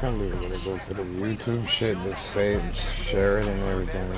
Probably gonna go to the YouTube shit, just say it and share it and everything.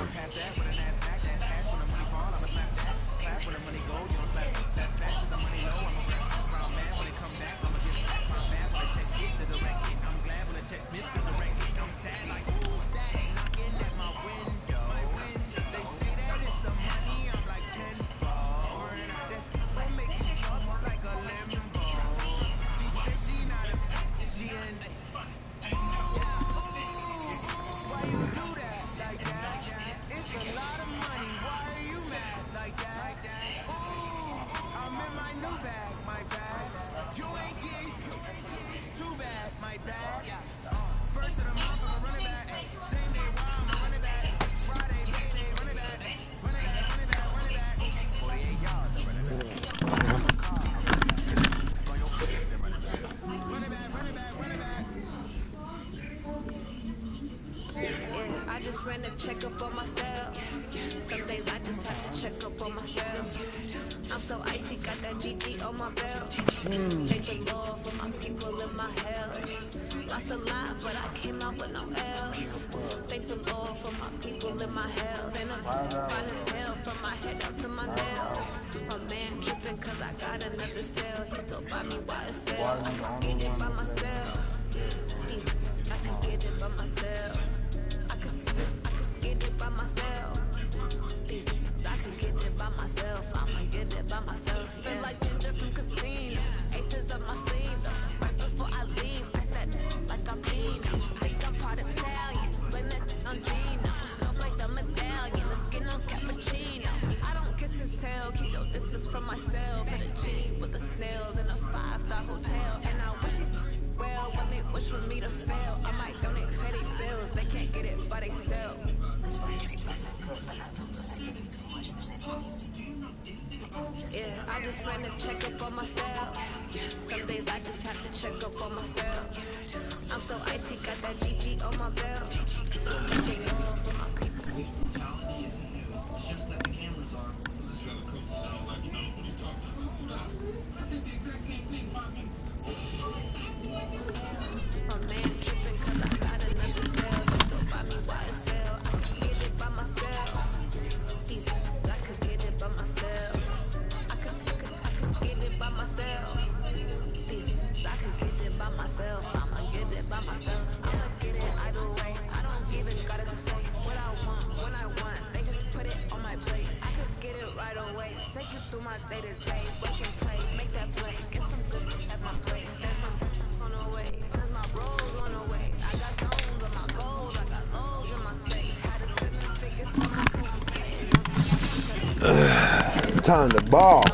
Time to ball.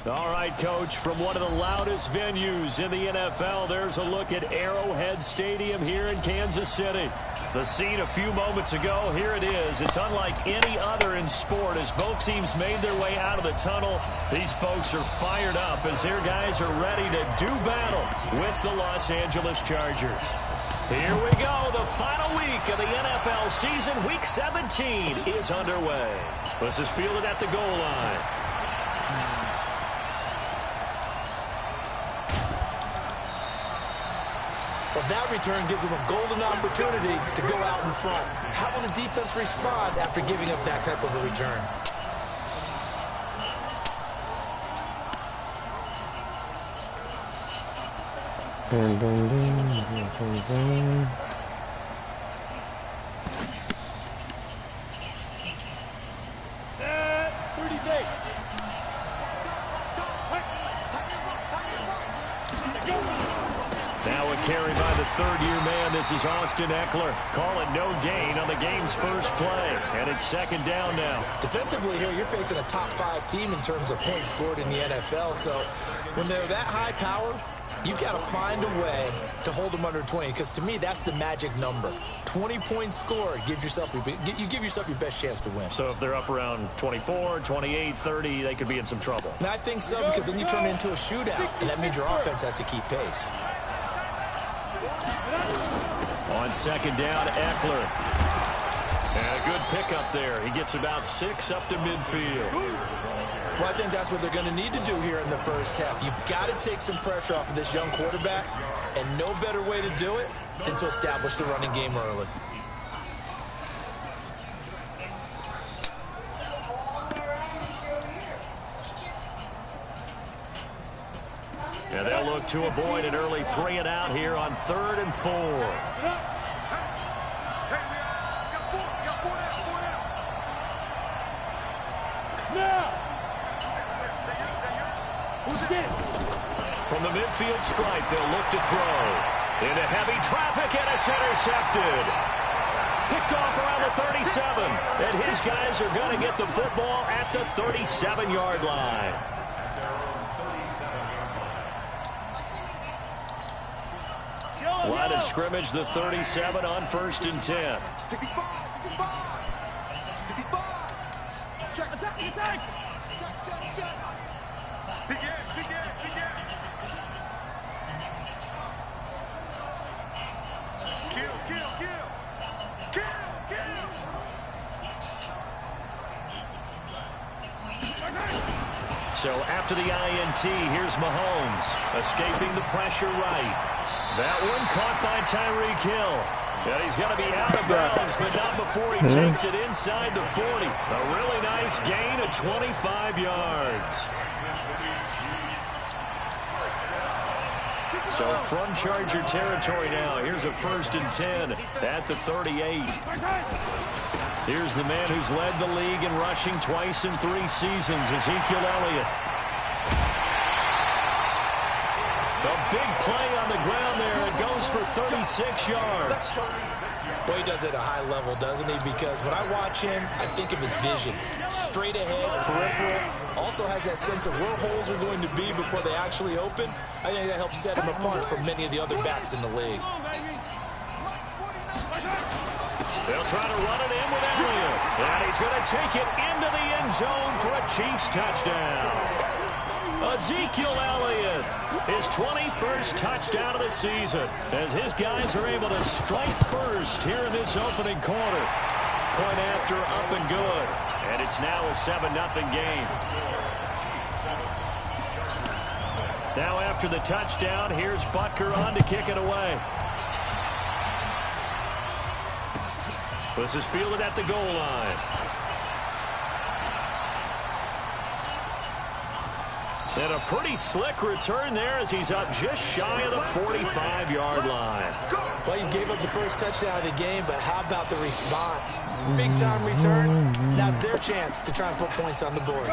All right, Coach, from one of the loudest venues in the NFL, there's a look at Arrowhead Stadium here in Kansas City. The scene a few moments ago, here it is. It's unlike any other in sport as both teams made their way out of the tunnel. These folks are fired up as their guys are ready to do battle with the Los Angeles Chargers. Here we go. The final week of the NFL season, Week 17, is underway. This is fielded at the goal line. Well, that return gives them a golden opportunity to go out in front. How will the defense respond after giving up that type of a return? Boom, boom, boom, boom, boom, boom. Set. 30 days. Now a carry by the third-year man. This is Austin Eckler. Call it no gain on the game's first play. And it's second down now. Defensively here, you're facing a top-5 team in terms of points scored in the NFL. So when they're that high power, you've got to find a way to hold them under 20, because to me, that's the magic number. 20 points scored, you give yourself your best chance to win. So if they're up around 24, 28, 30, they could be in some trouble. And I think so, because then you turn it into a shootout, and that means your offense has to keep pace. On second down, Eckler. And a good pickup there. He gets about 6 up to midfield. Well, I think that's what they're going to need to do here in the first half. You've got to take some pressure off of this young quarterback, and no better way to do it than to establish the running game early. And they'll look to avoid an early 3-and-out here on 3rd and 4. From the midfield stripe, they'll look to throw. Into heavy traffic, and it's intercepted. Picked off around the 37. And his guys are going to get the football at the 37-yard line. Line of scrimmage, the 37 on 1st and 10. So after the INT, here's Mahomes, escaping the pressure right. That one caught by Tyreek Hill. And he's going to be out of bounds, but not before he takes it inside the 40. A really nice gain of 25 yards. So from Charger territory now, here's a 1st and 10 at the 38. Here's the man who's led the league in rushing twice in 3 seasons, Ezekiel Elliott. A big play on the ground there. It goes for 36 yards. Well, he does it at a high level, doesn't he? Because when I watch him, I think of his vision. Straight ahead, peripheral. Also has that sense of where holes are going to be before they actually open. I think that helps set him apart from many of the other backs in the league. They'll try to run it in with Elliott. And he's going to take it into the end zone for a Chiefs touchdown. Ezekiel Elliott, his 21st touchdown of the season, as his guys are able to strike first here in this opening quarter. Point after, up and good. And it's now a 7-0 game. Now after the touchdown, here's Butker on to kick it away. This is fielded at the goal line. And a pretty slick return there as he's up just shy of the 45-yard line. Well, you gave up the first touchdown of the game, but how about the response? Big-time return. Now it's their chance to try and put points on the board.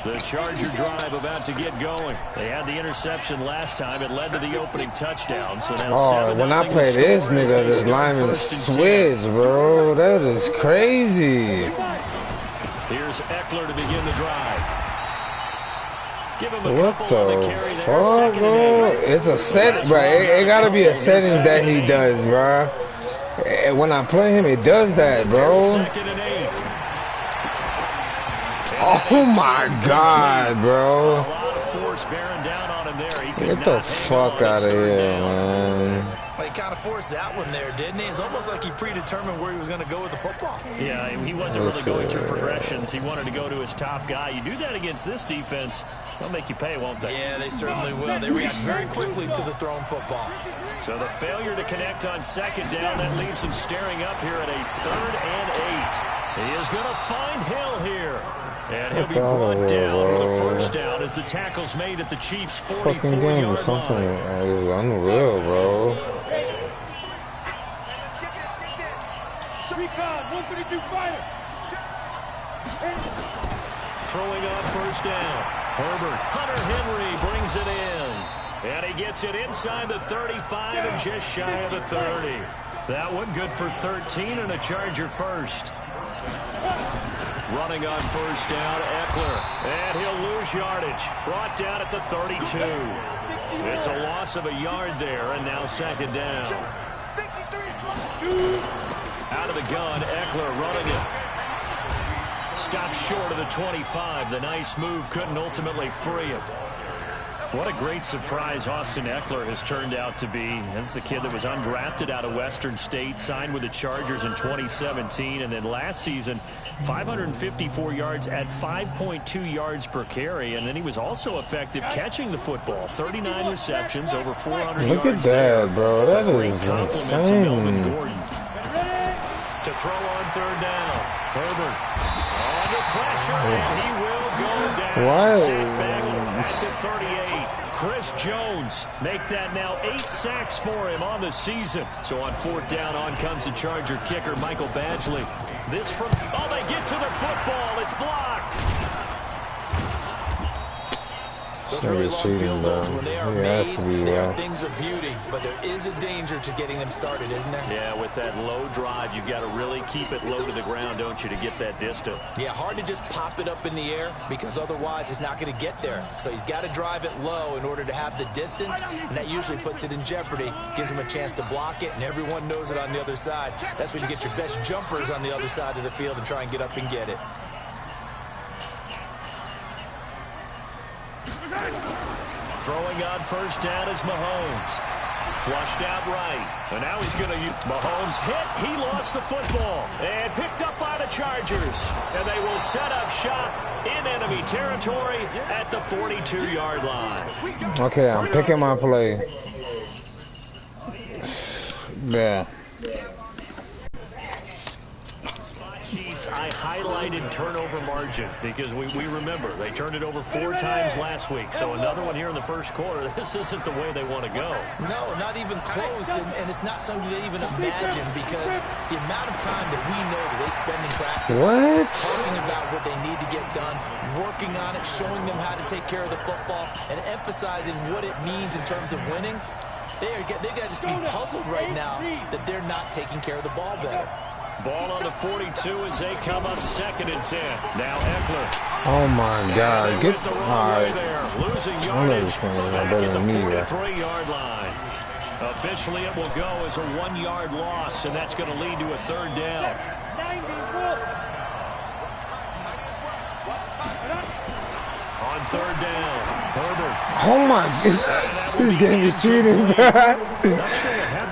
The Charger drive about to get going. They had the interception last time. It led to the opening touchdown. So now when I play this nigga, this lineman switch, bro. That is crazy. Here's Eckler to begin the drive. Give him a What couple on the the carry there. fuck, bro? It's a set, bro. It gotta be a settings that he does, bro. And when I play him, it does that, bro. Second and 8. Oh my God, bro. A lot of force bearing down on him there. He Get the fuck out of here, man. Well, he kind of forced that one there, didn't he? It's almost like he predetermined where he was going to go with the football. Yeah, he wasn't really going through progressions. He wanted to go to his top guy. You do that against this defense, they'll make you pay, won't they? Yeah, they certainly will. They react very quickly to the thrown football. So the failure to connect on second down, that leaves him staring up here at a 3rd and 8. He is going to find Hill here. And he'll be brought down with a first down as the tackle's made at the Chiefs' 44-yard line. It's unreal, bro. Throwing on first down. Herbert, Hunter Henry brings it in. And he gets it inside the 35 and just shy of the 30. That one good for 13 and a Charger first. Running on first down, Eckler. And he'll lose yardage. Brought down at the 32. It's a loss of a yard there, and now second down. Out of the gun, Eckler running it. Stops short of the 25. The nice move couldn't ultimately free him. What a great surprise Austin Eckler has turned out to be. That's the kid that was undrafted out of Western State, signed with the Chargers in 2017, and then last season, 554 yards at 5.2 yards per carry, and then he was also effective catching the football. 39 receptions, over 400 Look yards. Look at that, bro. That is insane. To throw on third down. Herbert under pressure, and he will go down. What? Back to 38. Chris Jones make that now 8 sacks for him on the season. So on fourth down, on comes the Charger kicker, Michael Badgley. This from, oh, they get to the football. It's blocked. Those really long field goals, when they are made, they are things of beauty, but there is a danger to getting them started, isn't there? Yeah, with that low drive, you've got to really keep it low to the ground, don't you, to get that distance. Yeah, hard to just pop it up in the air because otherwise it's not going to get there. So he's got to drive it low in order to have the distance, and that usually puts it in jeopardy, gives him a chance to block it, and everyone knows it on the other side. That's when you get your best jumpers on the other side of the field and try and get up and get it. Throwing on first down is Mahomes. Flushed out right. And now he's going to use Mahomes hit. He lost the football. And picked up by the Chargers. And they will set up shop in enemy territory at the 42-yard line. Okay, I'm picking my play. Yeah. I highlighted turnover margin because we remember they turned it over 4 times last week. So another one here in the first quarter. This isn't the way they want to go. No, not even close. And it's not something they even imagine because the amount of time that we know that they spend in practice talking about what they need to get done, working on it, showing them how to take care of the football, and emphasizing what it means in terms of winning. They got to just be puzzled right now that they're not taking care of the ball better. Ball on the 42 as they come up 2nd and 10. Now Eckler. Oh my God! Get the wrong way there. Losing yardage back at the 43-yard line. Officially, it will go as a 1-yard loss, and that's going to lead to a 3rd down. On 3rd down, Herbert. Oh my God! This game is cheating, bro.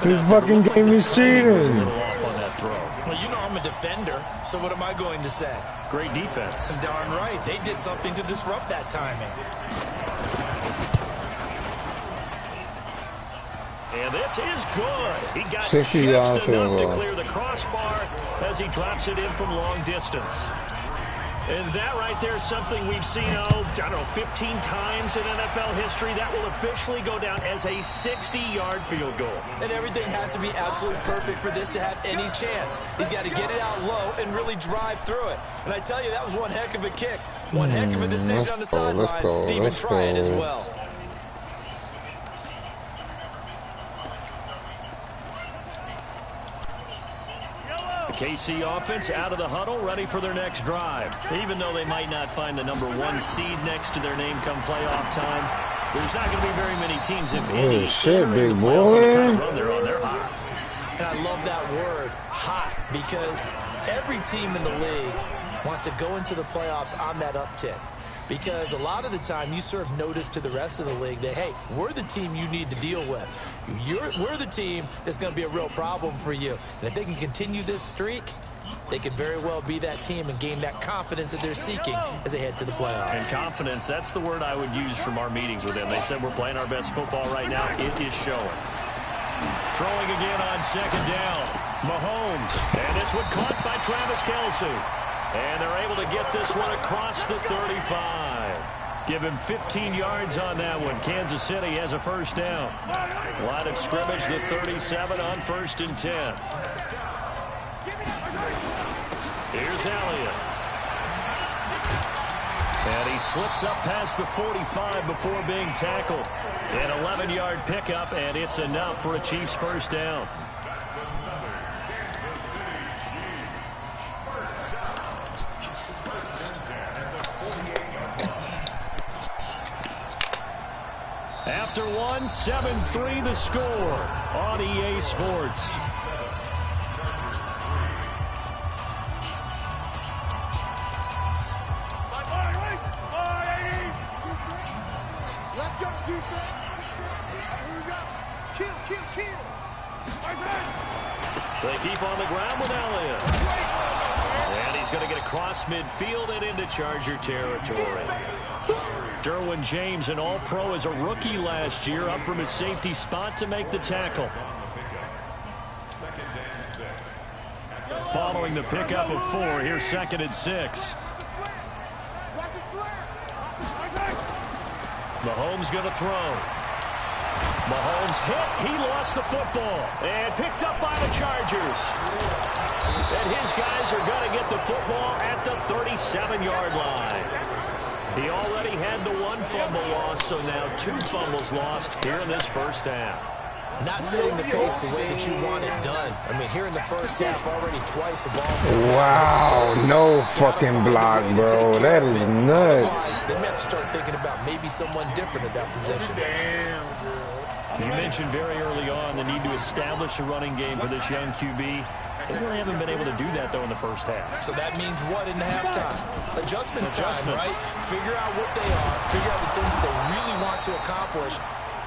This fucking game is cheating. Well, you know I'm a defender, so what am I going to say? Great defense. Darn right. They did something to disrupt that timing. And this is good. He got 60 just enough to clear the crossbar as he drops it in from long distance. And that right there is something we've seen, I don't know, 15 times in NFL history. That will officially go down as a 60-yard field goal. And everything has to be absolutely perfect for this to have any chance. He's got to get it out low and really drive through it. And I tell you, that was one heck of a kick. One heck of a decision on the sideline to even try it as well. KC offense out of the huddle, ready for their next drive. Even though they might not find the #1 seed next to their name come playoff time, there's not going to be very many teams, if any, shit, big boy. Run on their hot. And I love that word, hot, because every team in the league wants to go into the playoffs on that uptick. Because a lot of the time you serve notice to the rest of the league that, hey, we're the team you need to deal with. We're the team that's going to be a real problem for you. And if they can continue this streak, they could very well be that team and gain that confidence that they're seeking as they head to the playoffs. And confidence, that's the word I would use from our meetings with them. They said we're playing our best football right now. It is showing. Throwing again on 2nd down. Mahomes. And this one caught by Travis Kelce. And they're able to get this one across the 35. Give him 15 yards on that one. Kansas City has a 1st down. Line of scrimmage, the 37 on 1st and 10. Here's Elliott. And he slips up past the 45 before being tackled. An 11-yard pickup, and it's enough for a Chiefs 1st down. After one, 7-3 the score on EA Sports. They keep on the ground with Elliott. And he's going to get across midfield and into Charger territory. Derwin James, an All-Pro as a rookie last year, up from his safety spot to make the tackle. Following the pickup of 4, here's 2nd and 6. Mahomes going to throw. Mahomes hit. He lost the football. And picked up by the Chargers. And his guys are going to get the football at the 37-yard line. He already had the 1 fumble loss, so now 2 fumbles lost here in this first half. Not setting the pace the way that you want it done. I mean, here in the first half, already twice the ball's... Wow, no fucking block, bro. That is nuts. They have to start thinking about maybe someone different at that position. You mentioned very early on the need to establish a running game for this young QB. They really haven't been able to do that, though, in the first half. So that means what in halftime? Adjustments time, right? Figure out what they are, figure out the things that they really want to accomplish,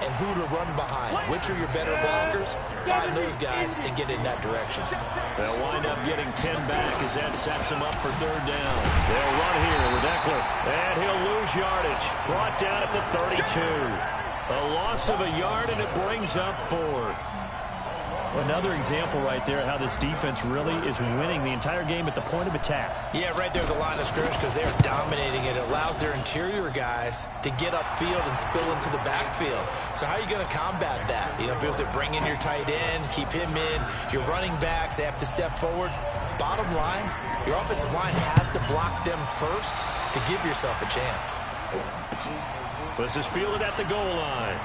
and who to run behind. Which are your better blockers? Find those guys and get in that direction. They'll wind up getting 10 back as that sets them up for 3rd down. They'll run here with Eckler, and he'll lose yardage. Brought down at the 32. A loss of a yard, and it brings up 4th. Another example right there how this defense really is winning the entire game at the point of attack. Yeah, right there at the line of scrimmage because they're dominating it. It allows their interior guys to get upfield and spill into the backfield. So how are you going to combat that? You know, because they bring in your tight end, keep him in. Your running backs, they have to step forward. Bottom line, your offensive line has to block them first to give yourself a chance. This is fielded at the goal line.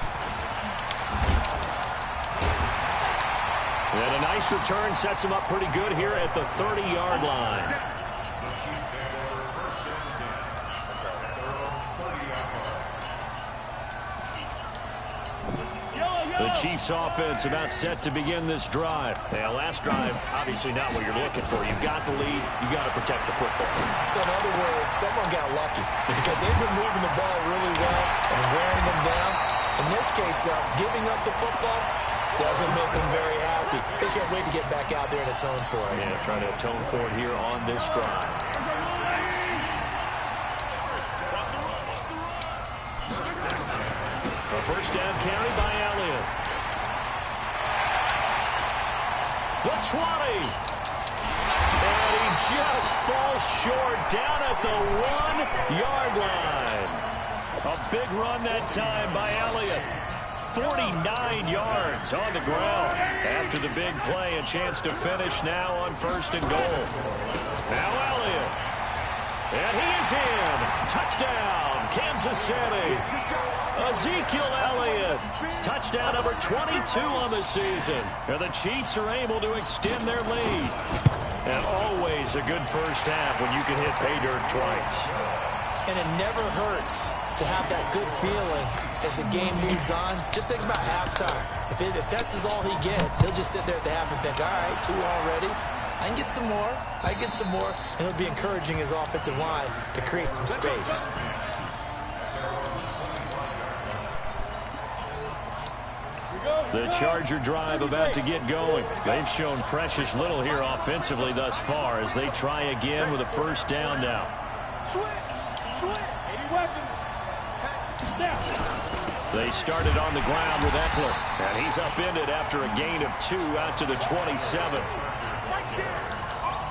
And a nice return sets him up pretty good here at the 30-yard line. The Chiefs offense about set to begin this drive. Now, last drive, obviously not what you're looking for. You've got the lead. You've got to protect the football. So, in other words, someone got lucky because they've been moving the ball really well and wearing them down. In this case, though, giving up the football doesn't make them very happy. They can't wait to get back out there and atone for it. Yeah, trying to atone for it here on this drive. A first down carry by Elliott. The 20. And he just falls short down at the 1-yard line. A big run that time by Elliott. 49 yards on the ground. After the big play, a chance to finish now on 1st and goal. Now Elliott. And he is in. Touchdown, Kansas City. Ezekiel Elliott. Touchdown number 22 on the season. And the Chiefs are able to extend their lead. And always a good first half when you can hit pay dirt twice. And it never hurts to have that good feeling as the game moves on. Just think about halftime. If that's all he gets, he'll just sit there at the half and think, all right, 2 already. I can get some more. I can get some more. And he'll be encouraging his offensive line to create some space. The Charger drive about to get going. They've shown precious little here offensively thus far as they try again with a first down now. They started on the ground with Eckler, and he's upended after a gain of 2 out to the 27.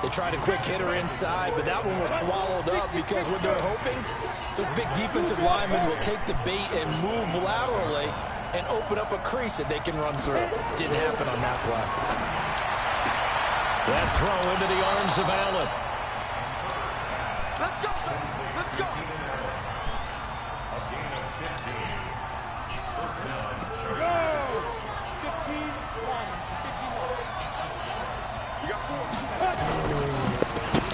They tried a quick hitter inside, but that one was swallowed up because what they're hoping, those big defensive linemen will take the bait and move laterally and open up a crease that they can run through. Didn't happen on that play. That throw into the arms of Allen. Let's go! Let's go!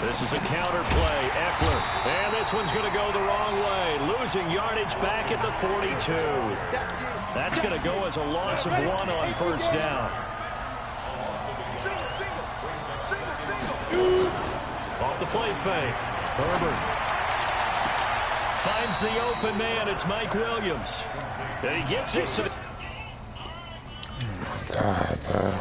This is a counter play. Eckler. And this one's going to go the wrong way. Losing yardage back at the 42. That's going to go as a loss of 1 on first down. Off the play fake. Herbert. finds the open man. It's Mike Williams. And he gets this to the... God, bro.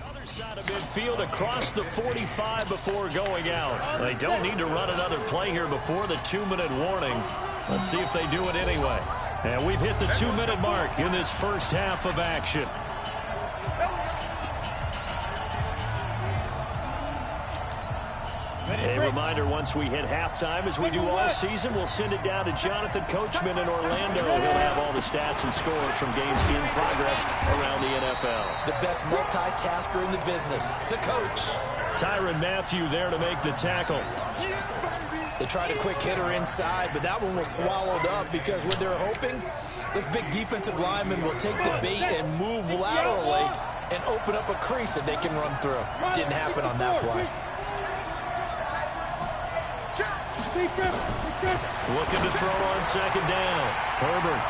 Other side of midfield across the 45 before going out. They don't need to run another play here before the 2-minute warning. Let's see if they do it anyway. And we've hit the 2-minute mark in this first half of action. A reminder, once we hit halftime, as we do all season, we'll send it down to Jonathan Coachman in Orlando. He'll have all the stats and scores from games in progress around the NFL. The best multitasker in the business, the coach. Tyrann Mathieu there to make the tackle. They tried a quick hitter inside, but that one was swallowed up because what they're hoping, this big defensive lineman will take the bait and move laterally and open up a crease that they can run through. Didn't happen on that play. Looking to throw on second down. Herbert.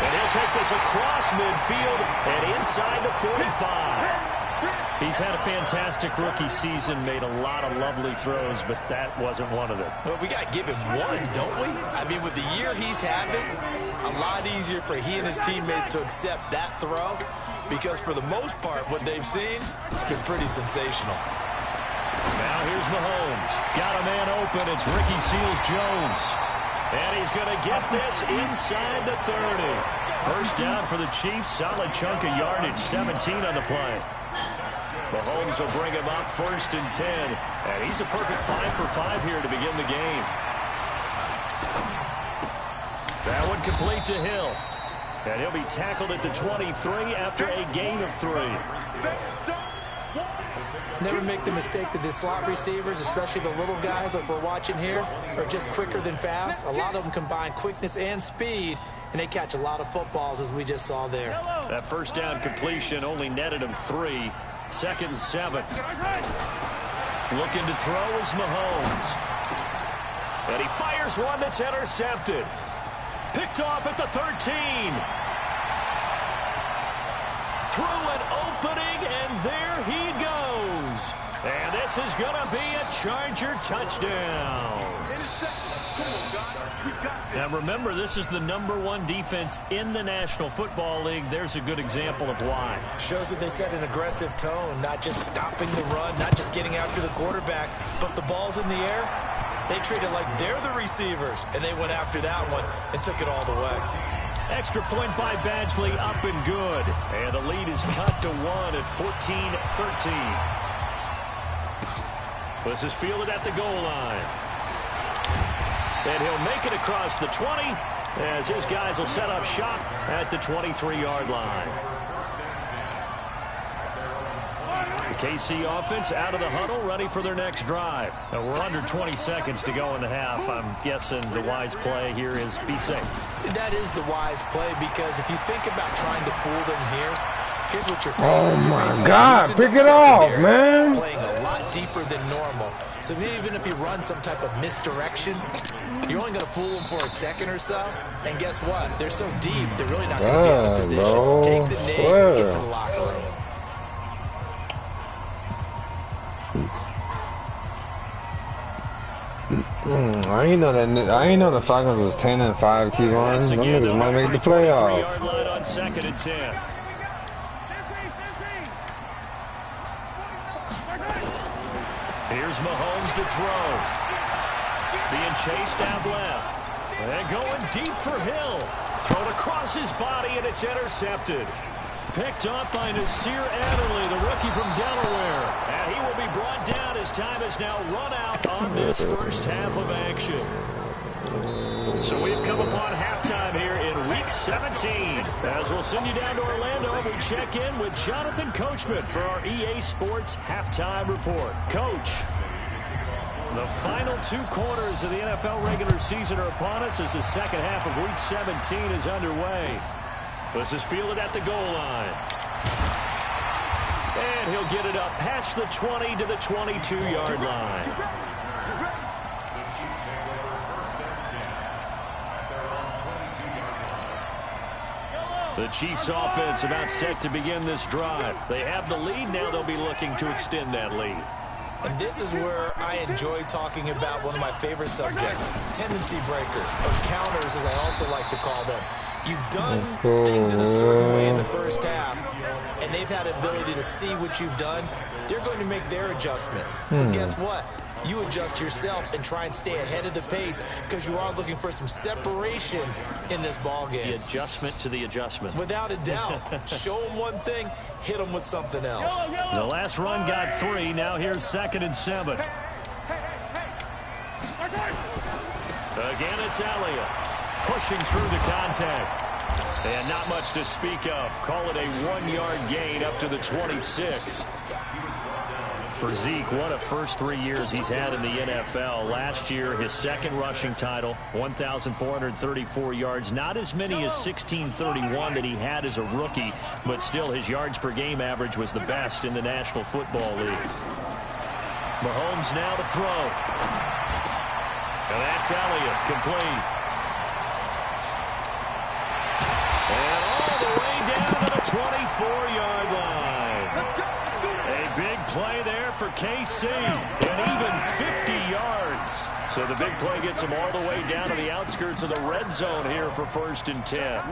And he'll take this across midfield and inside the 45. He's had a fantastic rookie season, made a lot of lovely throws, but that wasn't one of them. Well, we got to give him one, don't we? I mean, with the year he's having, a lot easier for he and his teammates to accept that throw because for the most part, what they've seen, it's been pretty sensational. Now here's Mahomes. Got a man open. It's Ricky Seals-Jones. And he's going to get this inside the 30. First down for the Chiefs. Solid chunk of yardage. 17 on the play. Mahomes will bring him up 1st and 10. And he's a perfect 5 for 5 here to begin the game. That one complete to Hill. And he'll be tackled at the 23 after a gain of 3. Never make the mistake that the slot receivers, especially the little guys like we're watching here, are just quicker than fast. A lot of them combine quickness and speed, and they catch a lot of footballs, as we just saw there. That first down completion only netted him 3. 2nd and 7. Looking to throw is Mahomes. And he fires one that's intercepted. Picked off at the 13. Through an opening, and there he goes. And this is going to be a Charger touchdown. Now remember, this is the #1 defense in the National Football League. There's a good example of why. Shows that they set an aggressive tone, not just stopping the run, not just getting after the quarterback, but the ball's in the air. They treat it like they're the receivers, and they went after that one and took it all the way. Extra point by Badgley, up and good. And the lead is cut to 1 at 14-13. This is fielded at the goal line. And he'll make it across the 20 as his guys will set up shop at the 23-yard line. The KC offense out of the huddle, ready for their next drive. Now we're under 20 seconds to go in the half. I'm guessing the wise play here is be safe. That is the wise play because if you think about trying to fool them here, here's what you're facing. Oh my God, pick it off, man. Playing a lot deeper than normal. So even if you run some type of misdirection, you're only going to fool them for a second or so. And guess what? They're so deep, they're really not going to be in a position. Bro. Take the knee, get to the locker room. I ain't know the Falcons was 10-5. Keep on. Them niggas might make the playoff. Yard line on 2nd and 10. Here's Mahomes to throw. Being chased out left. And going deep for Hill. Thrown across his body, and it's intercepted. Picked up by Nasir Adderley, the rookie from Delaware. And he will be brought down as time has now run out on this first half of action. So we've come upon halftime here in Week 17. As we'll send you down to Orlando, we check in with Jonathan Coachman for our EA Sports Halftime Report. Coach, the final 2 quarters of the NFL regular season are upon us as the second half of Week 17 is underway. This is fielded at the goal line. And he'll get it up past the 20 to the 22-yard line. The Chiefs offense about set to begin this drive. They have the lead. Now they'll be looking to extend that lead. And this is where I enjoy talking about one of my favorite subjects, tendency breakers, or counters as I also like to call them. You've done things in a certain way in the first half, and they've had the ability to see what you've done. They're going to make their adjustments. So guess what? You adjust yourself and try and stay ahead of the pace because you are looking for some separation in this ball game. The adjustment to the adjustment. Without a doubt. Show them one thing, hit them with something else. The last run got 3. Now here's 2nd and 7. Again, it's Elliott pushing through the contact. And not much to speak of. Call it a 1-yard gain up to the 26. For Zeke, what a first 3 years he's had in the NFL. Last year, his 2nd rushing title, 1,434 yards. Not as many as 1,631 that he had as a rookie, but still his yards per game average was the best in the National Football League. Mahomes now to throw. And that's Elliott, complete. And all the way down to the 24-yard line. A big play there for KC, and even 50 yards. So the big play gets him all the way down to the outskirts of the red zone here for 1st and 10.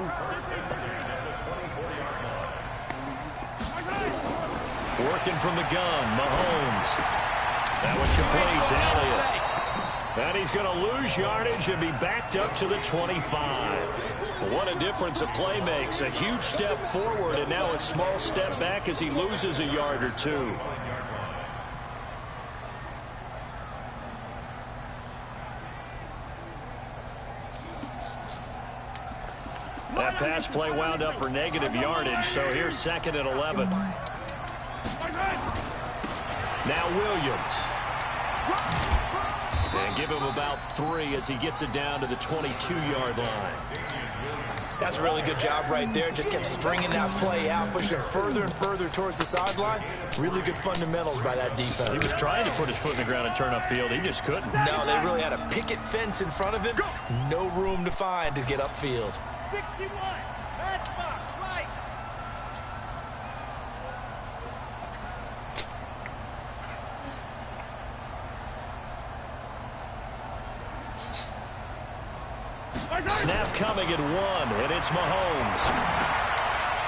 Working from the gun, Mahomes. That one complete to Elliott. And he's going to lose yardage and be backed up to the 25. What a difference a play makes. A huge step forward and now a small step back as he loses a yard or 2. That pass play wound up for negative yardage, so here's 2nd and 11. Now Williams. And give him about 3 as he gets it down to the 22-yard line. That's a really good job right there. Just kept stringing that play out, pushing him further and further towards the sideline. Really good fundamentals by that defense. He was trying to put his foot in the ground and turn upfield. He just couldn't. No, they really had a picket fence in front of him. No room to find to get upfield. 61. Matchbox, right. Snap coming at 1, and it's Mahomes.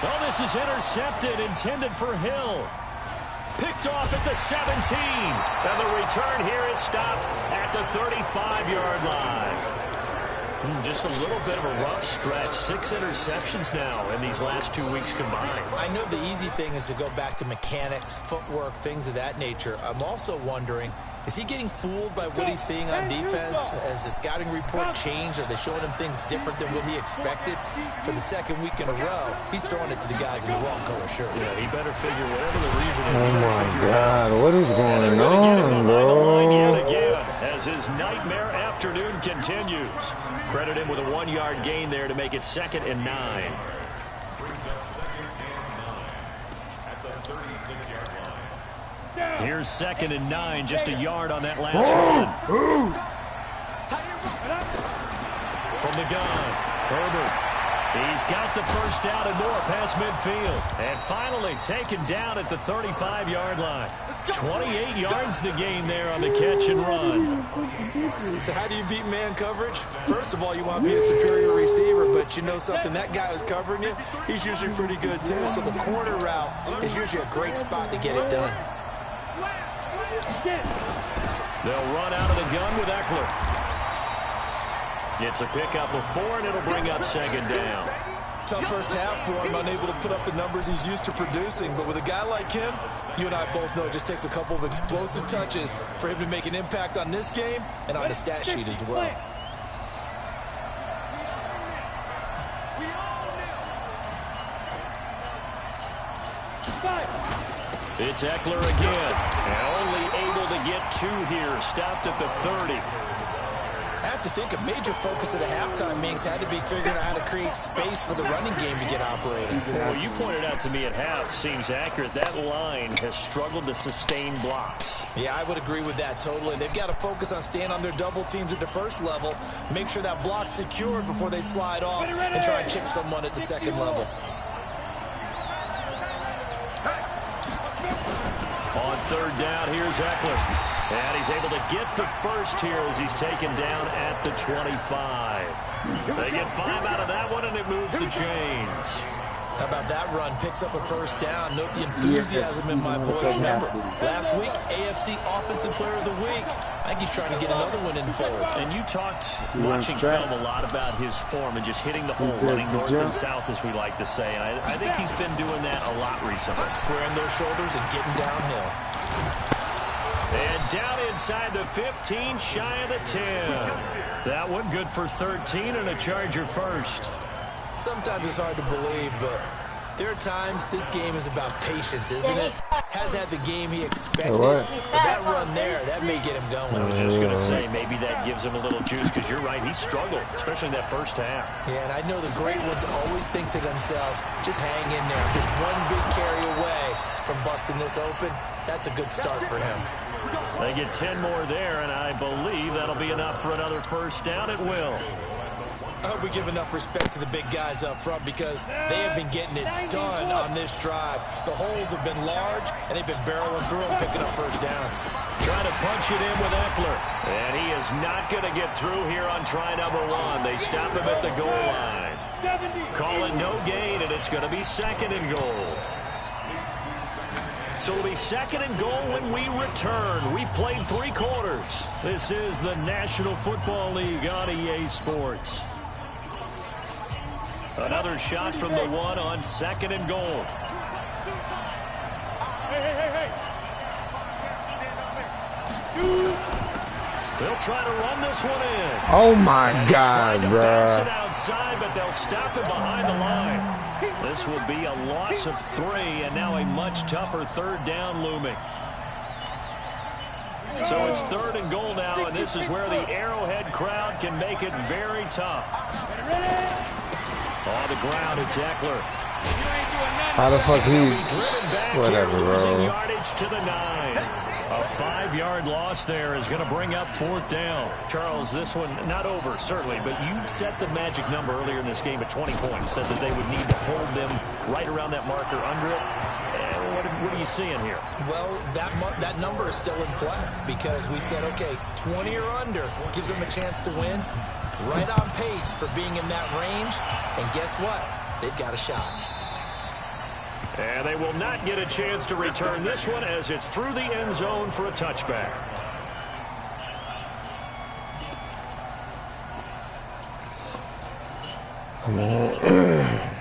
Oh, this is intercepted, intended for Hill. Picked off at the 17. And the return here is stopped at the 35-yard line. Just a little bit of a rough stretch. 6 interceptions now in these last 2 weeks combined. I know the easy thing is to go back to mechanics, footwork, things of that nature. I'm also wondering, is he getting fooled by what he's seeing on defense? Has the scouting report changed? Are they showing him things different than what he expected? For the 2nd week in a row, he's throwing it to the guys in the wrong color shirts. Yeah, he better figure whatever the reason is. Oh my God, what is going on, bro? Yet again, as his nightmare afternoon continues. Credit him with a 1-yard gain there to make it 2nd and 9. Here's 2nd and 9, just a yard on that last run. From the gun, Herbert. He's got the first down and more past midfield. And finally taken down at the 35-yard line. 28 yards the gain there on the catch and run. So how do you beat man coverage? First of all, you want to be a superior receiver, but you know something, that guy who's covering you, he's usually pretty good too. So the corner route is usually a great spot to get it done. They'll run out of the gun with Eckler. It's a pickup of 4, and it'll bring up 2nd down. Tough first half for him, unable to put up the numbers he's used to producing. But with a guy like him, you and I both know it just takes a couple of explosive touches for him to make an impact on this game and on the stat sheet as well. It's Eckler again, and only able to get 2 here, stopped at the 30. I have to think a major focus of the halftime meetings had to be figuring out how to create space for the running game to get operating. Well, you pointed out to me at half, seems accurate. That line has struggled to sustain blocks. Yeah, I would agree with that totally. They've got to focus on staying on their double teams at the first level, make sure that block's secured before they slide off and try and chip someone at the second level. On third down. Here's Eckler. And he's able to get the first here as he's taken down at the 25. They get 5 out of that one, and it moves the chains. How about that run? Picks up a first down. Note the enthusiasm in my voice. Remember, last week, AFC Offensive Player of the Week. I think he's trying to get another one in the fold. And you talked, watching film, a lot about his form and just hitting the hole, running north and south, as we like to say. And I think he's been doing that a lot recently. Squaring those shoulders and getting downhill. And down inside the 15, shy of the 10. That one good for 13 and a Charger first. Sometimes it's hard to believe, but there are times this game is about patience, isn't it? Has had the game he expected. But that run there, that may get him going. I was just going to say, maybe that gives him a little juice, because you're right, he struggled, especially in that first half. Yeah, and I know the great ones always think to themselves, just hang in there. Just one big carry away from busting this open. That's a good start for him. They get 10 more there, and I believe that'll be enough for another first down. It will. I hope we give enough respect to the big guys up front, because they have been getting it done on this drive. The holes have been large, and they've been barreling through them, picking up first downs. Trying to punch it in with Eckler. And he is not going to get through here on try number 1. They stop him at the goal line. Call it no gain, and it's going to be 2nd and goal. So it'll be 2nd and goal when we return. We've played 3 quarters. This is the National Football League on EA Sports. Another shot from the 1 on 2nd and goal. They'll try to run this one in. Oh my God, bro. Bounce it outside, but they'll stop it behind the line. This will be a loss of 3, and now a much tougher 3rd down looming. So it's 3rd and goal now, and this is where the Arrowhead crowd can make it very tough. On the ground, it's Eckler. How the fuck he... Whatever, bro. Yardage to the 9. A 5-yard loss there is going to bring up 4th down. Charles, this one not over, certainly, but you set the magic number earlier in this game at 20 points. Said that they would need to hold them right around that marker under it. What are you seeing here? Well, that number is still in play, because we said, okay, 20 or under gives them a chance to win. Right on pace for being in that range. And guess what? They've got a shot. And they will not get a chance to return this one, as it's through the end zone for a touchback. Come on.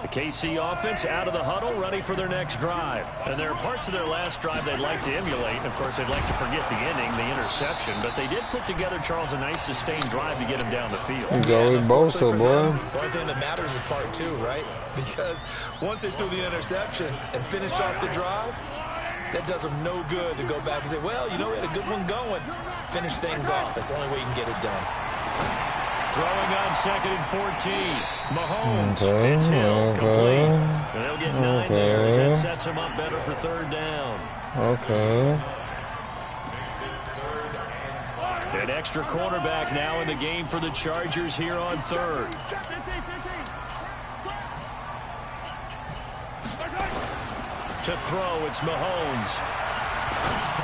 The KC offense out of the huddle, ready for their next drive. And there are parts of their last drive they'd like to emulate. Of course, they'd like to forget the inning, the interception. But they did put together, Charles, a nice sustained drive to get him down the field. Go with Bosa, boy. The only thing that matters is part 2, right? Because once they threw the interception and finished off the drive, that does them no good to go back and say, well, you know, we had a good one going. Finish things off. That's the only way you can get it done. Throwing on 2nd and 14. Mahomes. It's Hill, complete. And they'll get 9 there as that sets him up better for 3rd down. Okay. An extra cornerback now in the game for the Chargers here on 3rd. To throw, it's Mahomes.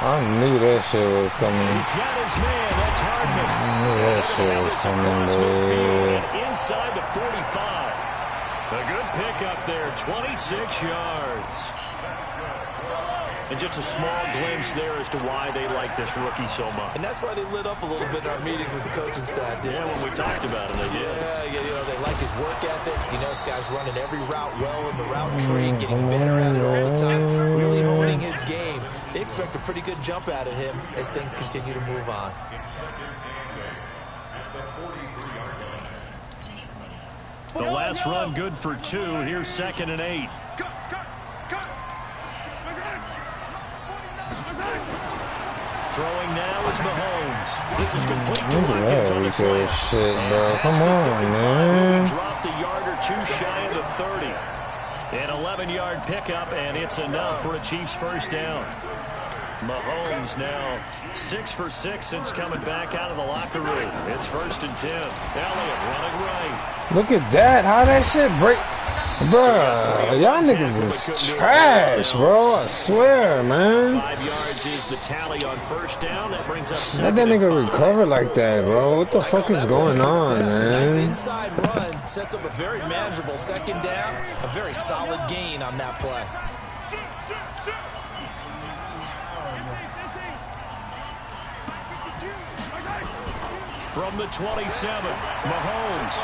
I knew that shit was coming. He's got his man. That's Hardman. I knew that shit was coming, boy. Inside the 45. A good pickup there, 26 yards. And just a small glimpse there as to why they like this rookie so much. And that's why they lit up a little bit in our meetings with the coaching staff, didn't they? When we talked about it, they did. Yeah, you know, they like his work ethic. You know, this guy's running every route well in the route tree, getting better at it all the time, really honing his game. They expect a pretty good jump out of him as things continue to move on. The last run good for 2. Here's 2nd and 8. Throwing now is Mahomes. This is complete to Watkins on the slant. Shit, bro. Come on, man. Dropped a yard or 2 shy of the 30. An 11-yard pickup, and it's enough for a Chiefs first down. Mahomes now 6 for 6 since coming back out of the locker room. It's 1st and 10. Elliott running right. Look at that. How that shit break. Bruh, y'all niggas is trash, bro. I swear, man. 5 yards is the tally on 1st down. That brings up Let that nigga recover like that, bro. What the fuck is going on, Nice man? inside run sets up a very manageable 2nd down. A very solid gain on that play. From the 27, Mahomes.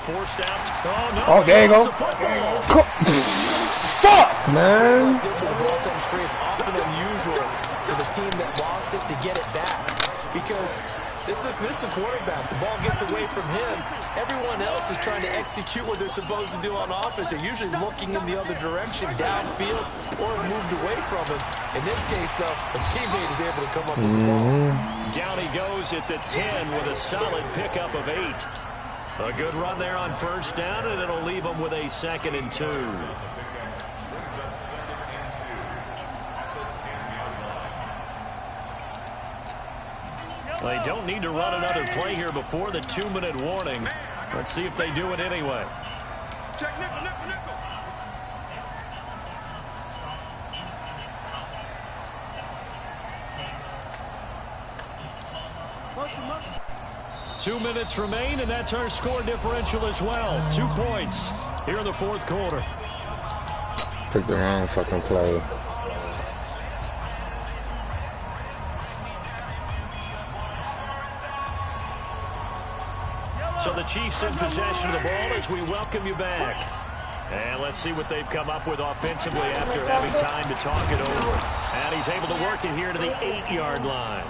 Forced out. Oh, no. Oh, there you go. Fuck, man. Like this, when the ball comes free, it's often unusual for the team that lost it to get it back. Because this is the quarterback. The ball gets away from him. Everyone else is trying to execute what they're supposed to do on offense. They're usually looking in the other direction, downfield, or moved away from him. In this case, though, a teammate is able to come up with the ball. Down he goes at the 10 with a solid pickup of 8. A good run there on 1st down, and it'll leave him with a 2nd and 2. They don't need to run another play here before the 2-minute warning. Let's see if they do it anyway. Check nickel, nickel, nickel. 2 minutes remain, and that's our score differential as well. 2 points here in the 4th quarter. Picked the wrong fucking play. So the Chiefs in possession of the ball as we welcome you back. And let's see what they've come up with offensively after having time to talk it over. And he's able to work it here to the 8-yard line.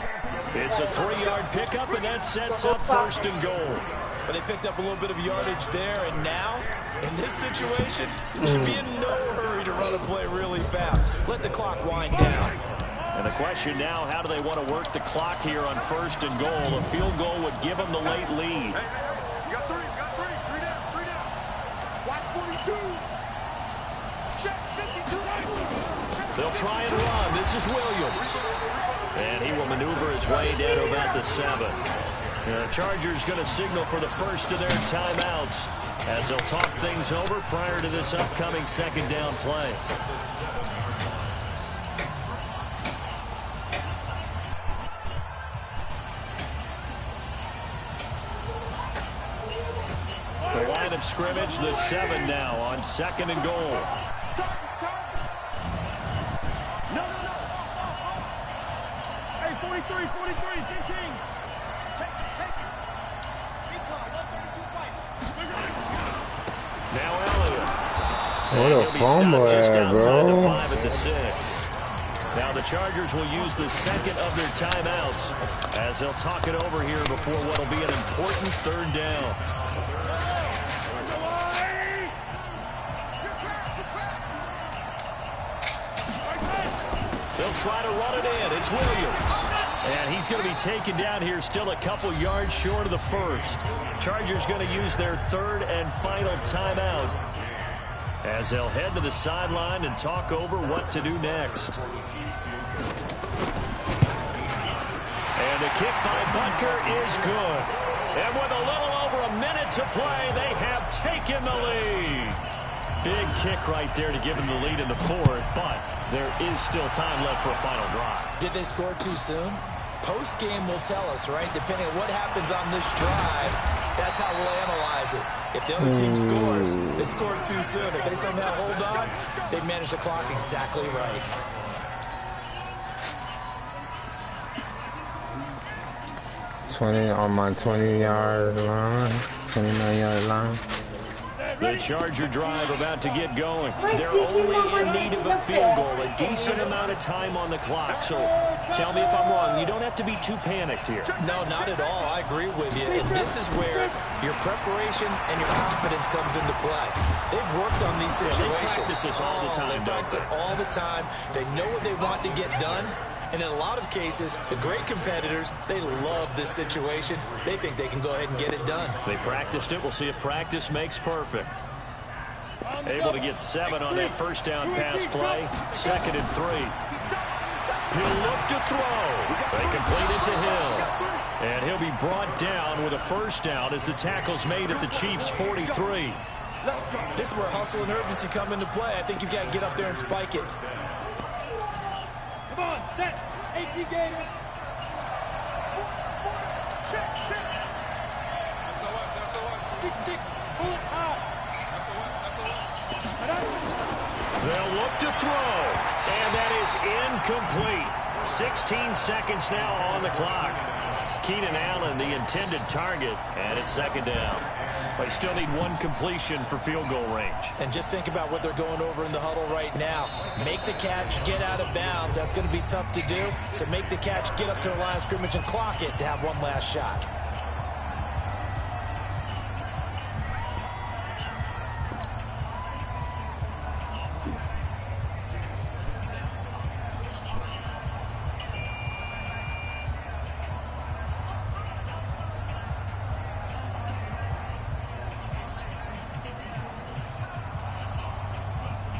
It's a 3-yard pickup, and that sets up 1st and goal. But they picked up a little bit of yardage there, and now, in this situation, you should be in no hurry to run a play really fast. Let the clock wind down. And the question now, how do they want to work the clock here on 1st and goal? A field goal would give them the late lead. You got 3, you got 3. 3 down, 3 down. Watch 42. Check 52. They'll try and run. This is Williams. And he will maneuver his way down to about the 7. The Chargers going to signal for the first of their timeouts as they'll talk things over prior to this upcoming 2nd down play. The line of scrimmage, the 7 now on 2nd and goal. No. Hey, 43, 43, 15. Take it. Recon, 132 fight. Now Elliott. What a fumble, Just outside the bro. 5 at the 6. Now the Chargers will use the 2nd of their timeouts as they'll talk it over here before what will be an important 3rd down. They'll try to run it in. It's Williams. And he's going to be taken down here still a couple yards short of the 1st. Chargers going to use their 3rd and final timeout as they'll head to the sideline and talk over what to do next. And the kick by Butker is good. And with a little over a minute to play, they have taken the lead. Big kick right there to give them the lead in the 4th, but there is still time left for a final drive. Did they score too soon? Post-game will tell us, right? Depending on what happens on this drive, that's how we'll analyze it. If the other team scores, they scored too soon. If they somehow hold on, they manage the clock exactly right. On my 20-yard line, 29-yard line. The Charger drive about to get going. They're only in need of a field goal, a decent amount of time on the clock. So tell me if I'm wrong. You don't have to be too panicked here. No, not at all. I agree with you. And this is where your preparation and your confidence comes into play. They've worked on these situations. They practice this all the time. They practice it all the time. They know what they want to get done. And in a lot of cases, the great competitors, they love this situation. They think they can go ahead and get it done. They practiced it. We'll see if practice makes perfect. Able to get 7 on that first down pass play. 2nd and 3. He'll look to throw. They complete it to Hill. And he'll be brought down with a first down as the tackle's made at the Chiefs' 43. This is where hustle and urgency come into play. I think you've got to get up there and spike it. Come on, set. AP game. Check, check. Stick, stick. Pull it high. They'll look to throw. And that is incomplete. 16 seconds now on the clock. Keenan Allen, the intended target, and it's 2nd down. They still need 1 completion for field goal range. And just think about what they're going over in the huddle right now. Make the catch, get out of bounds. That's going to be tough to do. So make the catch, get up to the line of scrimmage, and clock it to have one last shot.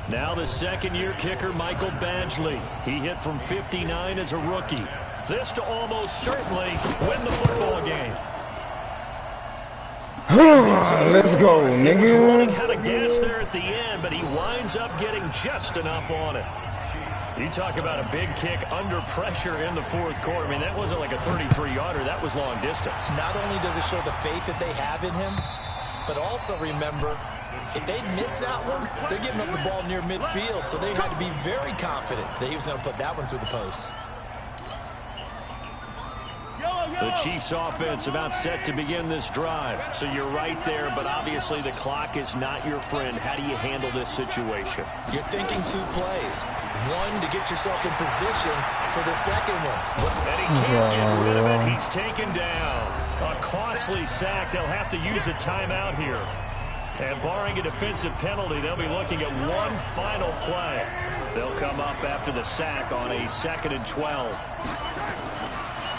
Now the 2nd-year kicker, Michael Badgley. He hit from 59 as a rookie. This to almost certainly win the football game. Let's go, nigga. He was running out of gas there at the end, but he winds up getting just enough on it. You talk about a big kick under pressure in the 4th quarter. I mean, that wasn't like a 33-yarder. That was long distance. Not only does it show the faith that they have in him, but also remember, if they'd missed that one, they're giving up the ball near midfield, so they had to be very confident that he was going to put that one through the post. The Chiefs offense about set to begin this drive. So you're right there, but obviously the clock is not your friend. How do you handle this situation? You're thinking 2 plays. One to get yourself in position for the second one. And he can't get rid of it. He's taken down. A costly sack. They'll have to use a timeout here. And barring a defensive penalty, they'll be looking at one final play. They'll come up after the sack on a 2nd and 12.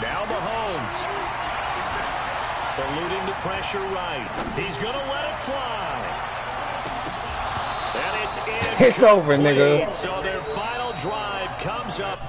Now Mahomes. Eluding the pressure right. He's going to let it fly. And it's in. It's over, nigga. So their final drive comes up.